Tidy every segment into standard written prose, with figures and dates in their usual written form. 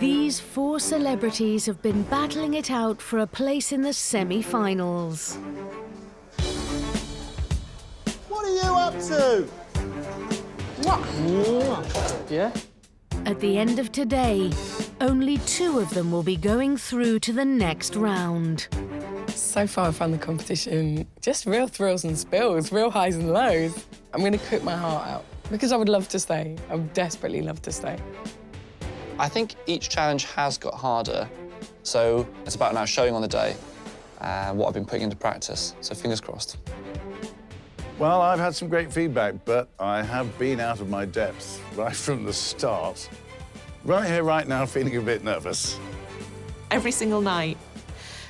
These 4 celebrities have been battling it out for a place in the semi-finals. What are you up to? What? Yeah? At the end of today, only 2 of them will be going through to the next round. So far, I've found the competition just real thrills and spills, real highs and lows. I'm going to cook my heart out because I would love to stay. I would desperately love to stay. I think each challenge has got harder, so it's about now showing on the day what I've been putting into practice, so fingers crossed. Well, I've had some great feedback, but I have been out of my depth right from the start. Right here, right now, feeling a bit nervous. Every single night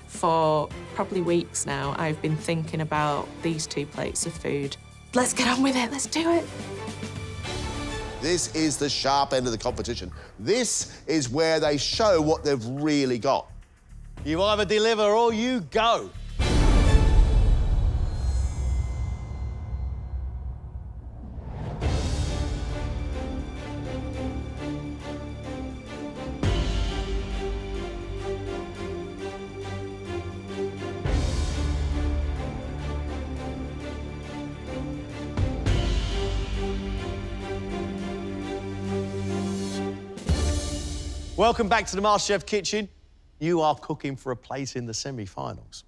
for probably weeks now, I've been thinking about these 2 plates of food. Let's get on with it, let's do it. This is the sharp end of the competition. This is where they show what they've really got. You either deliver or you go. Welcome back to the MasterChef kitchen. You are cooking for a place in the semi-finals.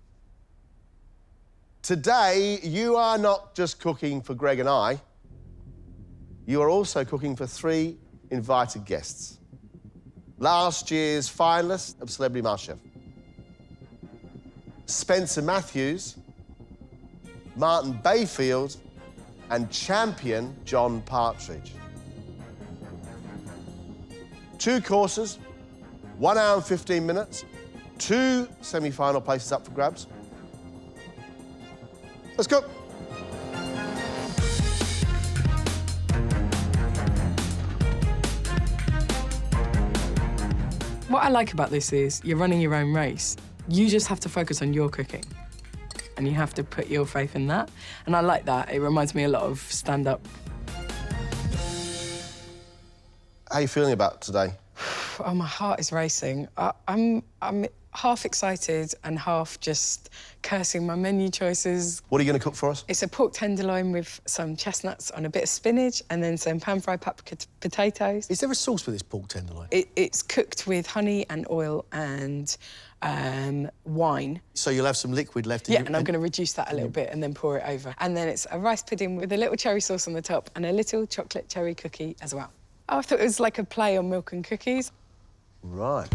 Today, you are not just cooking for Greg and I. You are also cooking for 3 invited guests. Last year's finalists of Celebrity MasterChef. Spencer Matthews, Martin Bayfield, and champion John Partridge. 2 courses, 1 hour and 15 minutes, 2 semi-final places up for grabs. Let's go. What I like about this is you're running your own race. You just have to focus on your cooking, and you have to put your faith in that. And I like that. It reminds me a lot of stand-up. How are you feeling about today? Oh, my heart is racing. I'm half excited and half just cursing my menu choices. What are you going to cook for us? It's a pork tenderloin with some chestnuts on a bit of spinach and then some pan-fried paprika potatoes. Is there a sauce for this pork tenderloin? It's cooked with honey and oil and wine. So you'll have some liquid left in Yeah, and I'm going to reduce that a little bit and then pour it over. And then it's a rice pudding with a little cherry sauce on the top and a little chocolate cherry cookie as well. Oh, I thought it was like a play on milk and cookies. Right.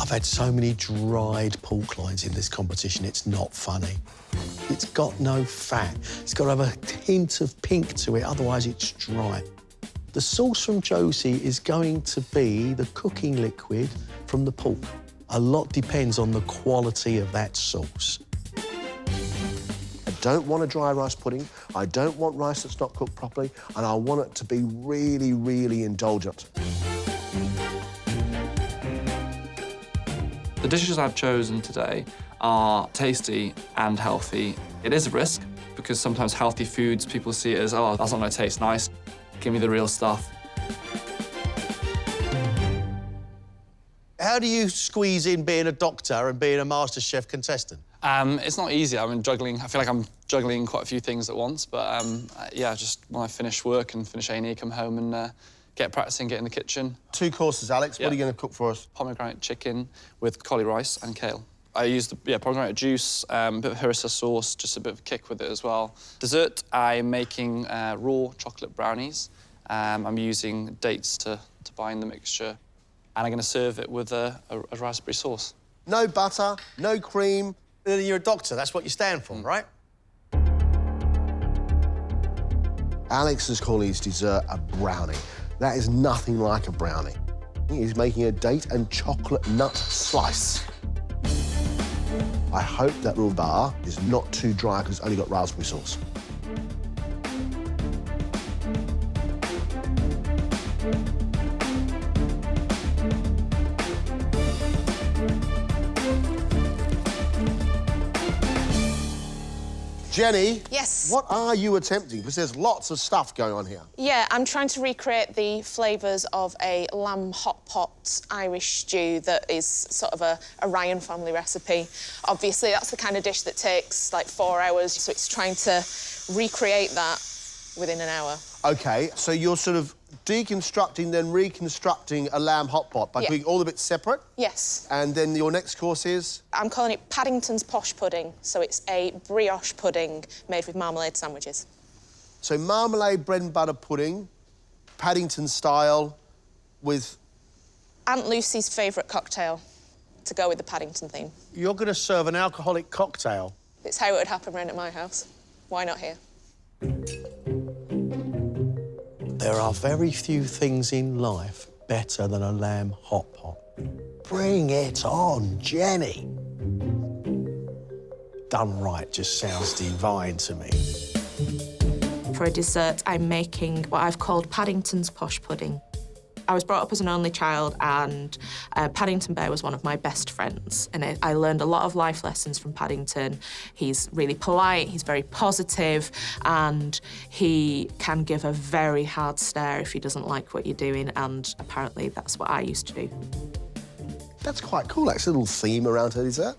I've had so many dried pork loins in this competition, it's not funny. It's got no fat. It's got to have a hint of pink to it, otherwise it's dry. The sauce from Josie is going to be the cooking liquid from the pork. A lot depends on the quality of that sauce. I don't want a dry rice pudding. I don't want rice that's not cooked properly, and I want it to be really, really indulgent. The dishes I've chosen today are tasty and healthy. It is a risk, because sometimes healthy foods, people see it as, oh, that's not going to taste nice. Give me the real stuff. How do you squeeze in being a doctor and being a MasterChef contestant? It's not easy. I juggling. I feel like I'm juggling quite a few things at once, but yeah, just when I finish work and finish A&E, come home and get practicing, get in the kitchen. 2 courses, Alex. Yeah. What are you going to cook for us? Pomegranate chicken with cauli rice and kale. I used pomegranate juice, a bit of harissa sauce, just a bit of a kick with it as well. Dessert, I'm making raw chocolate brownies. I'm using dates to bind the mixture, and I'm going to serve it with a raspberry sauce. No butter, no cream. You're a doctor, that's what you stand for, right? Alex is calling his dessert a brownie. That is nothing like a brownie. He's making a date and chocolate nut slice. I hope that little bar is not too dry because it's only got raspberry sauce. Jenny. Yes? What are you attempting? Because there's lots of stuff going on here. Yeah, I'm trying to recreate the flavours of a lamb hot pot Irish stew that is sort of a Ryan family recipe. Obviously, that's the kind of dish that takes, like, 4 hours, so it's trying to recreate that within an hour. OK, so you're sort of deconstructing, then reconstructing a lamb hot pot by keeping all the bits separate? Yes. And then your next course is? I'm calling it Paddington's posh pudding, so it's a brioche pudding made with marmalade sandwiches. So marmalade bread and butter pudding, Paddington style, with? Aunt Lucy's favourite cocktail to go with the Paddington theme. You're going to serve an alcoholic cocktail? It's how it would happen round at my house. Why not here? There are very few things in life better than a lamb hot pot. Bring it on, Jenny. Done right just sounds divine to me. For a dessert, I'm making what I've called Paddington's posh pudding. I was brought up as an only child, and Paddington Bear was one of my best friends. And I learned a lot of life lessons from Paddington. He's really polite, he's very positive, and he can give a very hard stare if he doesn't like what you're doing, and apparently that's what I used to do. That's quite cool, actually, a little theme around her dessert.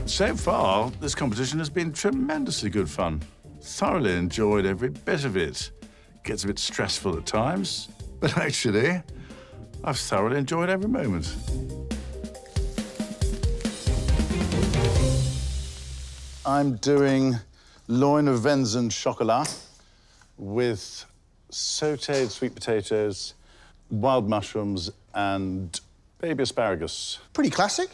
So far, this competition has been tremendously good fun. Thoroughly enjoyed every bit of it. Gets a bit stressful at times, but actually, I've thoroughly enjoyed every moment. I'm doing loin of venison chocolat with sautéed sweet potatoes, wild mushrooms, and baby asparagus. Pretty classic.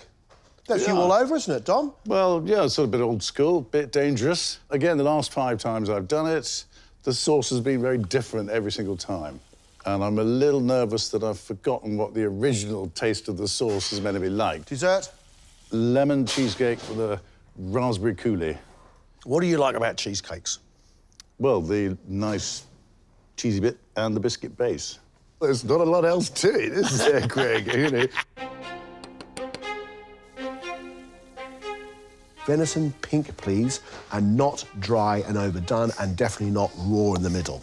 That's you all over, isn't it, Dom? Well, yeah, it's sort of a bit old school, bit dangerous. Again, the last 5 times I've done it, the sauce has been very different every single time. And I'm a little nervous that I've forgotten what the original taste of the sauce is meant to be like. Dessert? Lemon cheesecake with a raspberry coulis. What do you like about cheesecakes? Well, the nice cheesy bit and the biscuit base. There's not a lot else to it, is there, Greg? You know? Venison pink, please, and not dry and overdone, and definitely not raw in the middle.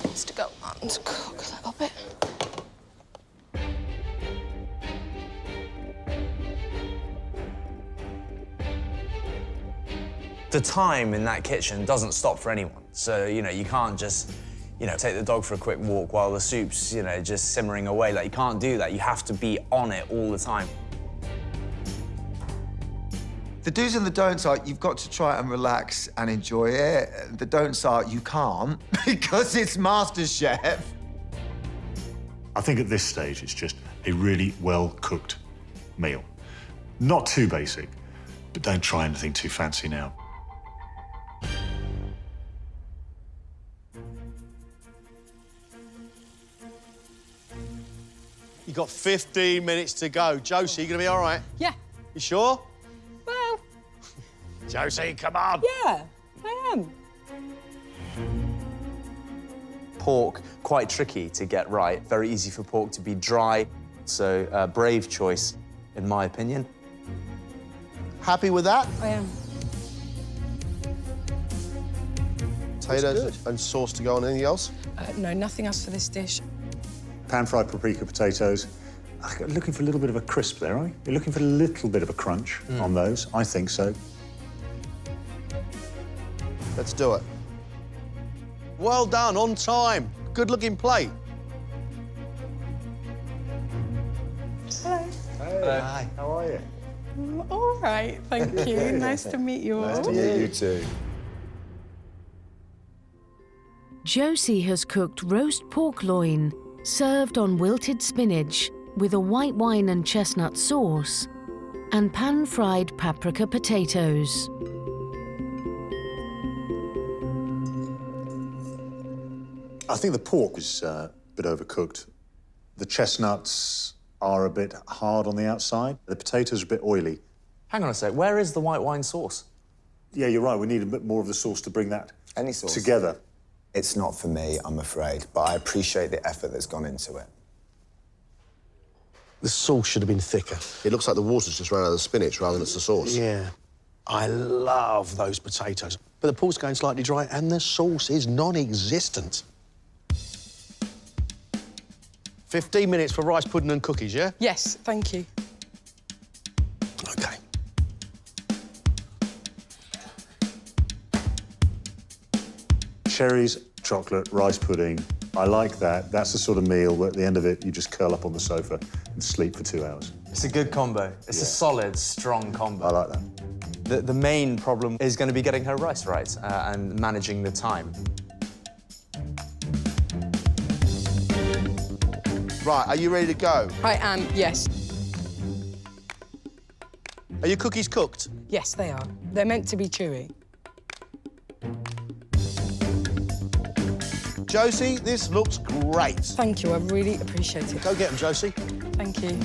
Needs to go on to cook a little bit. The time in that kitchen doesn't stop for anyone. So, you know, you can't just, you know, take the dog for a quick walk while the soup's, you know, just simmering away. Like, you can't do that. You have to be on it all the time. The do's and the don'ts are you've got to try and relax and enjoy it. The don'ts are you can't because it's MasterChef. I think at this stage it's just a really well-cooked meal. Not too basic, but don't try anything too fancy now. You got 15 minutes to go. Josie, you gonna be all right? Yeah. You sure? Well, Josie, come on. yeah, I am. Pork, quite tricky to get right. Very easy for pork to be dry. So, brave choice, in my opinion. Happy with that? I am. Potatoes and sauce to go on. Anything else? No, nothing else for this dish. Pan-fried paprika potatoes. Looking for a little bit of a crisp there, are you? You're looking for a little bit of a crunch on those? I think so. Let's do it. Well done, on time. Good-looking plate. Hello. Hey, hi. How are you? All right, thank you. Nice to meet you all. Nice to meet you too. Josie has cooked roast pork loin, served on wilted spinach with a white wine and chestnut sauce, and pan-fried paprika potatoes. I think the pork is a bit overcooked. The chestnuts are a bit hard on the outside. The potatoes are a bit oily. Hang on a sec, where is the white wine sauce? Yeah, you're right. We need a bit more of the sauce to bring that Any sauce. together. It's not for me, I'm afraid, but I appreciate the effort that's gone into it. The sauce should have been thicker. It looks like the water's just run out of the spinach rather than it's the sauce. Yeah. I love those potatoes. But the pork's going slightly dry and the sauce is non-existent. 15 minutes for rice pudding and cookies, yeah? Yes, thank you. OK. Cherries, chocolate, rice pudding. I like that. That's the sort of meal where at the end of it, you just curl up on the sofa and sleep for 2 hours. It's a good combo. It's a solid, strong combo. I like that. The main problem is going to be getting her rice right and managing the time. Right, are you ready to go? I am, yes. Are your cookies cooked? Yes, they are. They're meant to be chewy. Josie, this looks great. Thank you, I really appreciate it. Go get them, Josie. Thank you.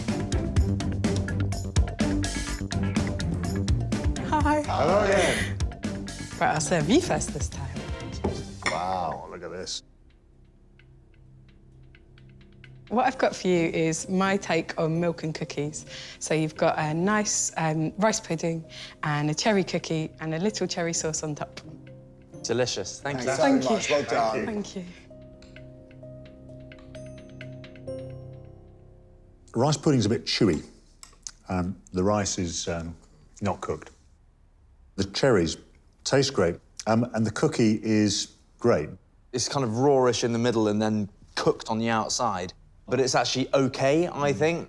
Hi. Hello again. Right, I'll serve you first this time. Wow, look at this. What I've got for you is my take on milk and cookies. So you've got a nice rice pudding and a cherry cookie and a little cherry sauce on top. Delicious. Thank you. Thank you. Well done. Thank you. Rice pudding's a bit chewy. The rice is not cooked. The cherries taste great, and the cookie is great. It's kind of rawish in the middle and then cooked on the outside. But it's actually OK, I think.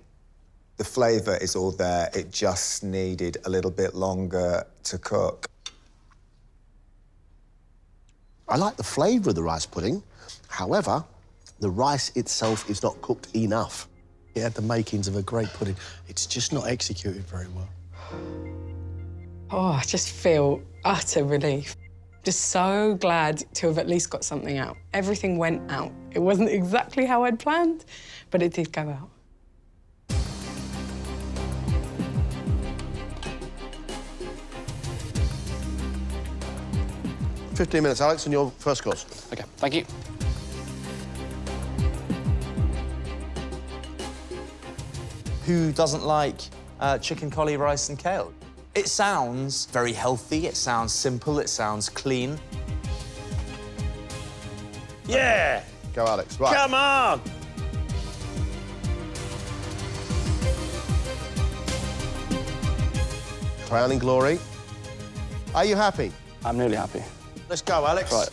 The flavour is all there. It just needed a little bit longer to cook. I like the flavour of the rice pudding. However, the rice itself is not cooked enough. It had the makings of a great pudding. It's just not executed very well. Oh, I just feel utter relief. Just so glad to have at least got something out. Everything went out. It wasn't exactly how I'd planned, but it did go out. $15 minutes, Alex, and your first course. OK, thank you. Who doesn't like chicken collie rice and kale? It sounds very healthy, it sounds simple, it sounds clean. Yeah! Go, Alex. Right. Come on! Crowning glory. Are you happy? I'm really happy. Let's go, Alex. Right.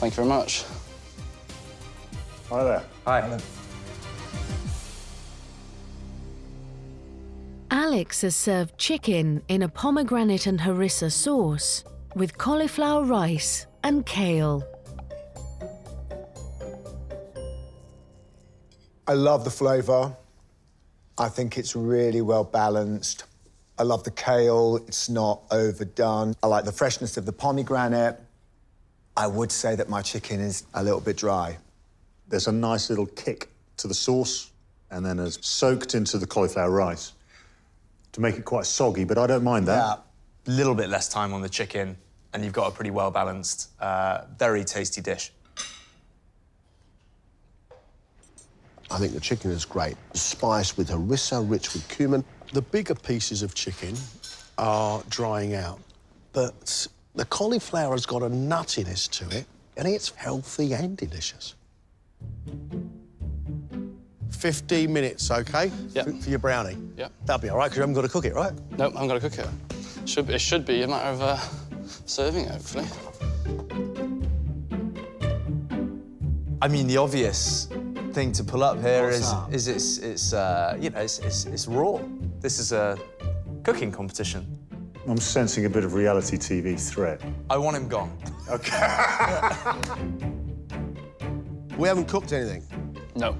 Thank you very much. Hi there. Hi. Alex has served chicken in a pomegranate and harissa sauce with cauliflower rice and kale. I love the flavour. I think it's really well balanced. I love the kale, it's not overdone. I like the freshness of the pomegranate. I would say that my chicken is a little bit dry. There's a nice little kick to the sauce, and then it's soaked into the cauliflower rice to make it quite soggy, but I don't mind that. Yeah, a little bit less time on the chicken, and you've got a pretty well-balanced, very tasty dish. I think the chicken is great. Spiced with harissa, rich with cumin. The bigger pieces of chicken are drying out, but the cauliflower has got a nuttiness to it, and it's healthy and delicious. 15 minutes, OK? Yeah. For your brownie? Yeah. That'll be all right, because you haven't got to cook it, right? Nope, I'm going to cook it. It should be a matter of serving it, hopefully. I mean, the obvious thing to pull up here is it's you know, it's raw. This is a cooking competition. I'm sensing a bit of reality TV threat. I want him gone. OK. We haven't cooked anything. No.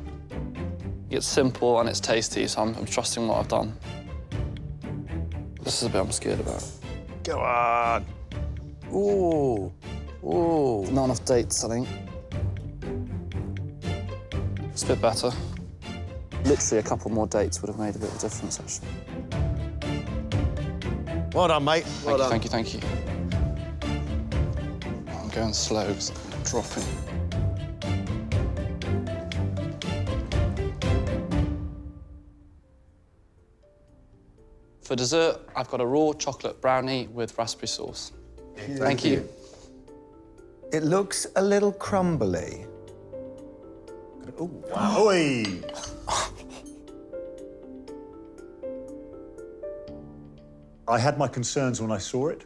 It's simple and it's tasty, so I'm trusting what I've done. This is a bit I'm scared about. Go on. Ooh. Ooh. Not enough dates, I think. It's a bit better. Literally a couple more dates would have made a bit of a difference, actually. Well done, mate. Thank you, thank you, thank you. I'm going slow because I'm dropping. For dessert, I've got a raw chocolate brownie with raspberry sauce. Thank you. It looks a little crumbly. Oh, wow. Oi. I had my concerns when I saw it,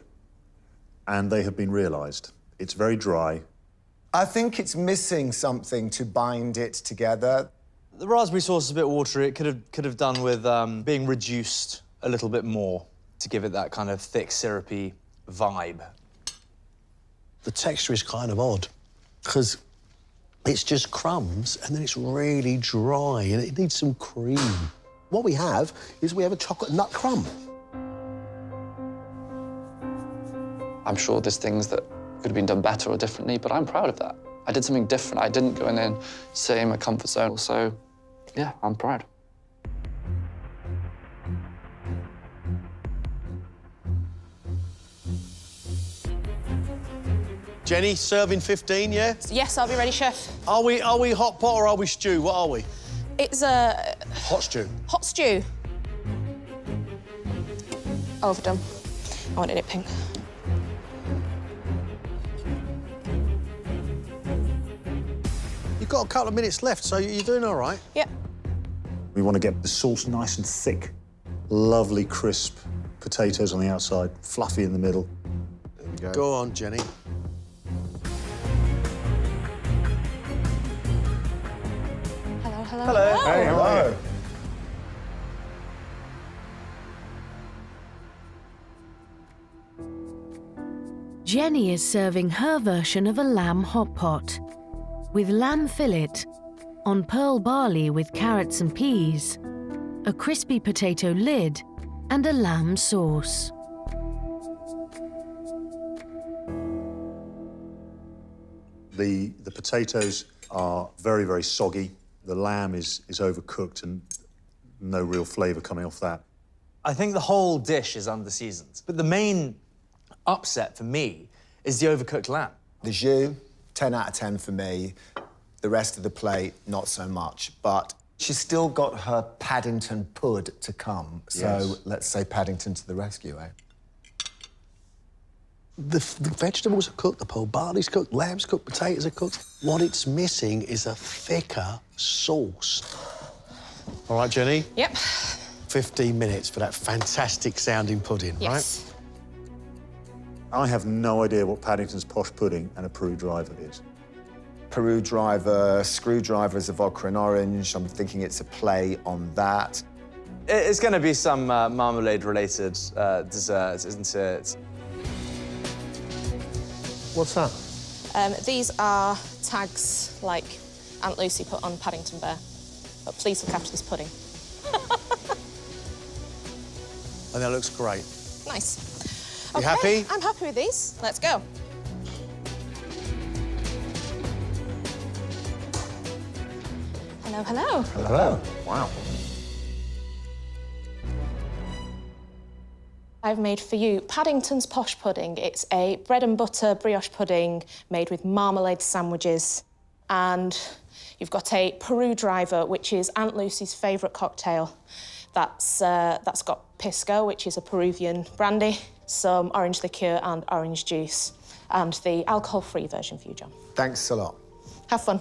and they have been realised. It's very dry. I think it's missing something to bind it together. The raspberry sauce is a bit watery. It could have done with being reduced a little bit more to give it that kind of thick, syrupy vibe. The texture is kind of odd, because it's just crumbs, and then it's really dry, and it needs some cream. What we have is we have a chocolate nut crumb. I'm sure there's things that could have been done better or differently, but I'm proud of that. I did something different. I didn't go in and stay in my comfort zone. So, yeah, I'm proud. Jenny, serving 15, yeah? Yes, I'll be ready, chef. Are we hot pot or are we stew? What are we? It's a Hot stew. hot stew. Overdone. I wanted it pink. You've got a couple of minutes left, so you're doing all right. Yep. We want to get the sauce nice and thick. Lovely, crisp potatoes on the outside, fluffy in the middle. There we go. Go on, Jenny. Hello, hello, Hello. Hey, hello. Jenny is serving her version of a lamb hot pot with lamb fillet on pearl barley with carrots and peas, a crispy potato lid, and a lamb sauce. The potatoes are very, very soggy. The lamb is overcooked and no real flavour coming off that. I think the whole dish is under-seasoned, but the main upset for me is the overcooked lamb. The jus, 10 out of 10 for me. The rest of the plate, not so much. But she's still got her Paddington pud to come. So Yes. let's say Paddington to the rescue, eh? The vegetables are cooked, the pearl barley's cooked, lamb's cooked, potatoes are cooked. What it's missing is a thicker sauce. All right, Jenny? Yep. 15 minutes for that fantastic sounding pudding, Yes. I have no idea what Paddington's posh pudding and a Peru driver is. Peru driver, screwdriver is a vodka and orange. I'm thinking it's a play on that. It's going to be some marmalade-related desserts, isn't it? What's that? These are tags like Aunt Lucy put on Paddington Bear. But please look after this pudding. And that looks great. Nice. You Okay, happy? I'm happy with these. Let's go. Hello, hello. Hello. Wow. I've made for you Paddington's Posh Pudding. It's a bread and butter brioche pudding made with marmalade sandwiches. And you've got a Peru driver, which is Aunt Lucy's favourite cocktail. That's got pisco, which is a Peruvian brandy, some orange liqueur and orange juice, and the alcohol-free version for you, John. Thanks a lot. Have fun.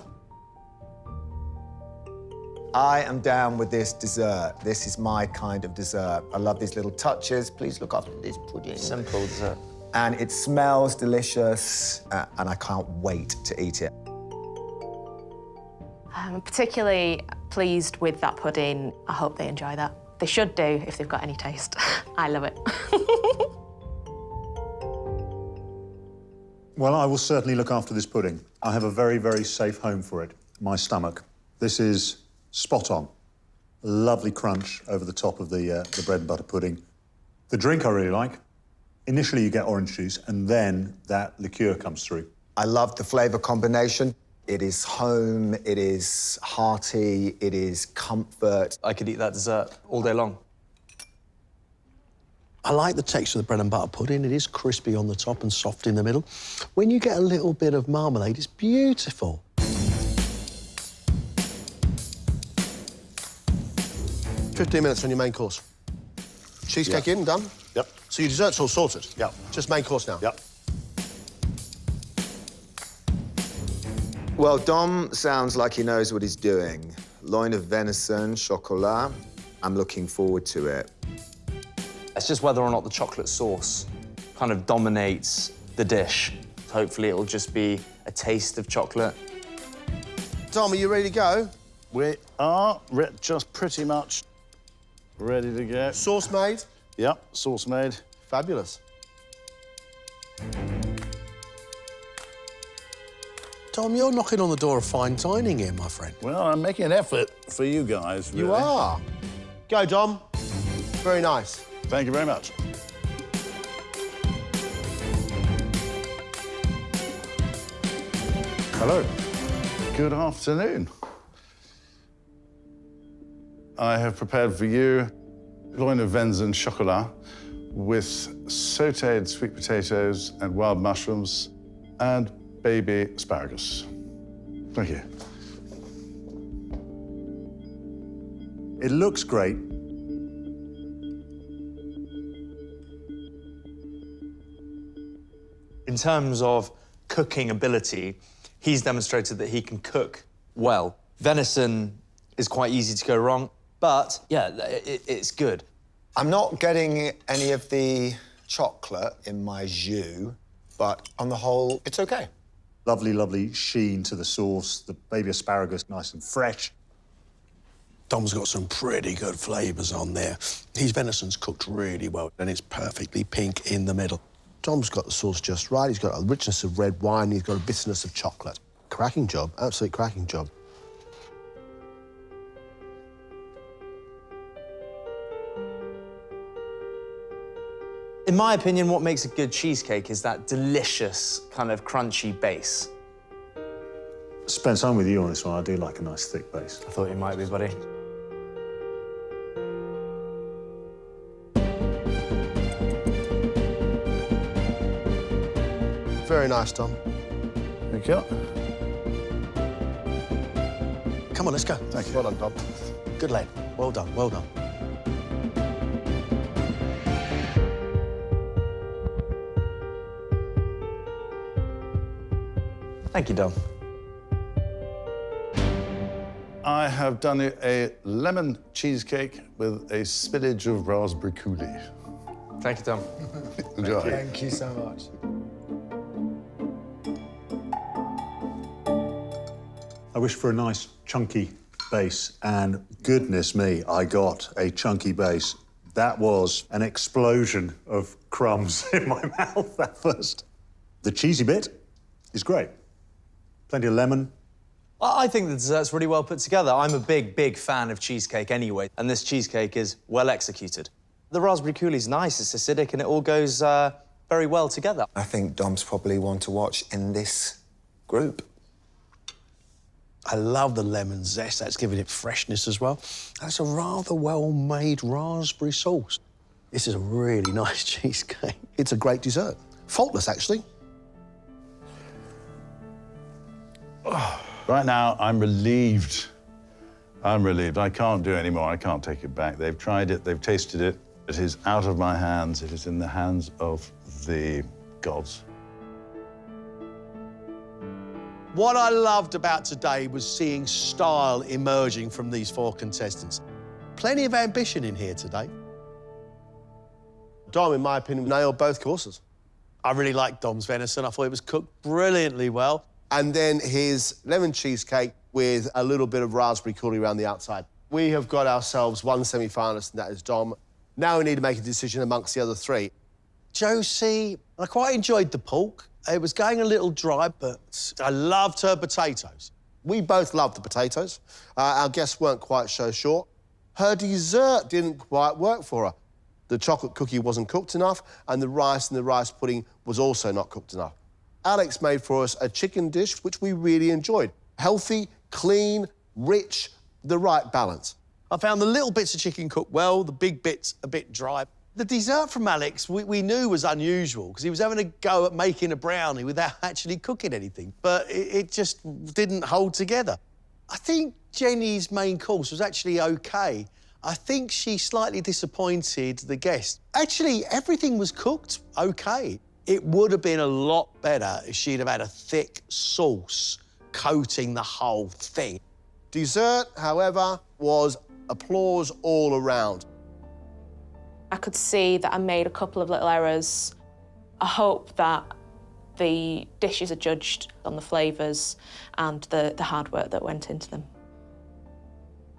I am down with this dessert. This is my kind of dessert. I love these little touches. Please look after this pudding. Simple dessert. And it smells delicious, and I can't wait to eat it. I'm particularly pleased with that pudding. I hope they enjoy that. They should do if they've got any taste. I love it. Well, I will certainly look after this pudding. I have a very, very safe home for it, my stomach. This is spot on. Lovely crunch over the top of the bread and butter pudding. The drink I really like. Initially, you get orange juice, and then that liqueur comes through. I love the flavour combination. It is home, it is hearty, it is comfort. I could eat that dessert all day long. I like the texture of the bread and butter pudding. It is crispy on the top and soft in the middle. When you get a little bit of marmalade, it's beautiful. "15 minutes on your main course. Cheesecake in, done? Yep. So your dessert's all sorted? Yep. Just main course now? Yep. Well, Dom sounds like he knows what he's doing. Loin of venison, chocolat. I'm looking forward to it. It's just whether or not the chocolate sauce kind of dominates the dish. Hopefully it'll just be a taste of chocolate. Dom, are you ready to go? We are just pretty much ready to go. Sauce made? Yep, sauce made. Fabulous. Tom, you're knocking on the door of fine dining here, my friend. Well, I'm making an effort for you guys, really. You are. Go, Dom. Very nice. Thank you very much. Hello. Good afternoon. I have prepared for you loin of venison chocolat with sautéed sweet potatoes and wild mushrooms and baby asparagus. Thank you. It looks great. In terms of cooking ability, he's demonstrated that he can cook well. Venison is quite easy to go wrong, but yeah, it's good. I'm not getting any of the chocolate in my jus, but on the whole, it's okay. Lovely, lovely sheen to the sauce. The baby asparagus, nice and fresh. Dom's got some pretty good flavours on there. His venison's cooked really well, and it's perfectly pink in the middle. Dom's got the sauce just right. He's got a richness of red wine. He's got a bitterness of chocolate. Cracking job. Absolute cracking job. In my opinion, what makes a good cheesecake is that delicious kind of crunchy base. Spend time with you on this one. I do like a nice thick base. I thought you might be, buddy. Very nice, Dom. Thank you. Come on, let's go. Thank you. Well done, Dom. Good lad. Well done, well done. Thank you, Dom. I have done a lemon cheesecake with a spillage of raspberry coulis. Thank you, Dom. Enjoy. Thank you so much. I wish for a nice chunky base, and goodness me, I got a chunky base. That was an explosion of crumbs in my mouth at first. The cheesy bit is great. Plenty of lemon. I think the dessert's really well put together. I'm a big, big fan of cheesecake anyway, and this cheesecake is well executed. The raspberry coulis nice, it's acidic, and it all goes very well together. I think Dom's probably one to watch in this group. I love the lemon zest. That's giving it freshness as well. That's a rather well-made raspberry sauce. This is a really nice cheesecake. It's a great dessert. Faultless, actually. Right now, I'm relieved. I'm relieved. I can't do any more. I can't take it back. They've tried it. They've tasted it. It is out of my hands. It is in the hands of the gods. What I loved about today was seeing style emerging from these four contestants. Plenty of ambition in here today. Dom, in my opinion, nailed both courses. I really liked Dom's venison. I thought it was cooked brilliantly well. And then his lemon cheesecake with a little bit of raspberry coulis around the outside. We have got ourselves one semi-finalist, and that is Dom. Now we need to make a decision amongst the other three. Josie, I quite enjoyed the pork. It was going a little dry, but I loved her potatoes. We both loved the potatoes. Our guests weren't quite so sure. Her dessert didn't quite work for her. The chocolate cookie wasn't cooked enough, and the rice in the rice pudding was also not cooked enough. Alex made for us a chicken dish, which we really enjoyed. Healthy, clean, rich, the right balance. I found the little bits of chicken cooked well, the big bits a bit dry. The dessert from Alex we knew was unusual because he was having a go at making a brownie without actually cooking anything, but it just didn't hold together. I think Jenny's main course was actually OK. I think she slightly disappointed the guests. Actually, everything was cooked OK. It would have been a lot better if she'd have had a thick sauce coating the whole thing. Dessert, however, was applause all around. I could see that I made a couple of little errors. I hope that the dishes are judged on the flavours and the hard work that went into them.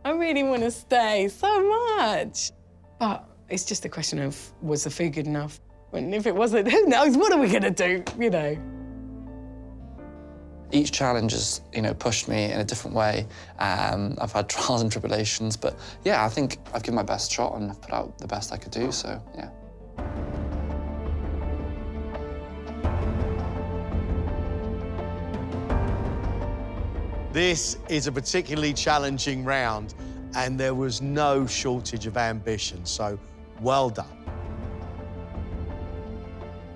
I really want to stay so much. But it's just a question of, was the food good enough? And if it wasn't, who knows? What are we going to do, you know? Each challenge has, pushed me in a different way. I've had trials and tribulations, but yeah, I think I've given my best shot and I've put out the best I could do, so yeah. This is a particularly challenging round, and there was no shortage of ambition, so well done.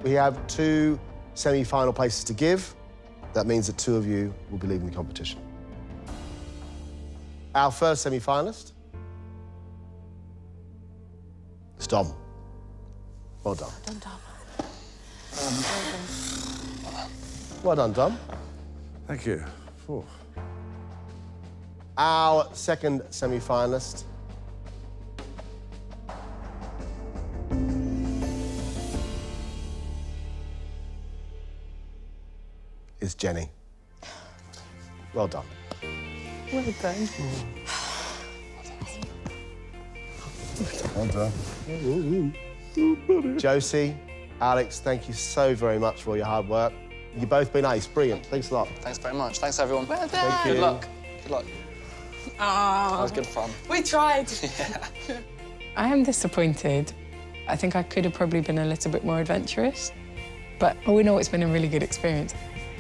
We have 2 semi-final places to give. That means that 2 of you will be leaving the competition. Our first semi-finalist is Dom. Well done. Well done, Dom. Well done, Dom. Thank you. Ooh. Our second semi-finalist is Jenny. Well done. Well done. Well done. Josie, Alex, thank you so very much for all your hard work. You've both been ace. Brilliant. Thanks a lot. Thanks very much. Thanks, everyone. Well done. Thank you. Good luck. Good luck. Oh, That was good fun. we tried. Yeah. I am disappointed. I think I could have probably been a little bit more adventurous, but all in all, it's been a really good experience.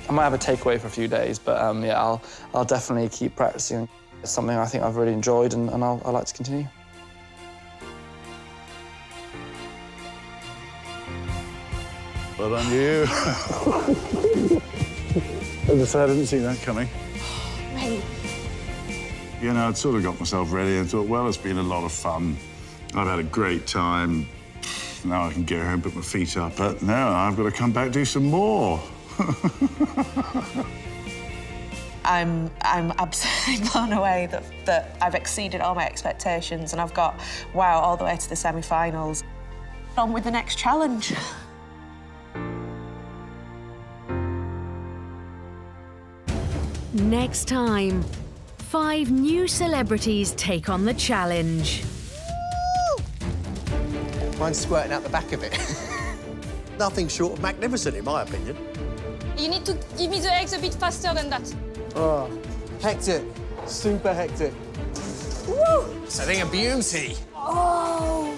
I might have a takeaway for a few days, but yeah, I'll definitely keep practicing. It's something I think I've really enjoyed, and I'd like to continue. Well done, you. As I said, I didn't see that coming. Mate. I'd sort of got myself ready and thought, well, it's been a lot of fun. I've had a great time. Now I can go home, put my feet up. But no, I've got to come back, do some more. I'm absolutely blown away that I've exceeded all my expectations and I've got, wow, all the way to the semi-finals. On with the next challenge. Next time, 5 new celebrities take on the challenge. Mine's squirting out the back of it. Nothing short of magnificent, in my opinion. You need to give me the eggs a bit faster than that. Oh, hectic. Super hectic. Woo! Setting a beauty. Oh!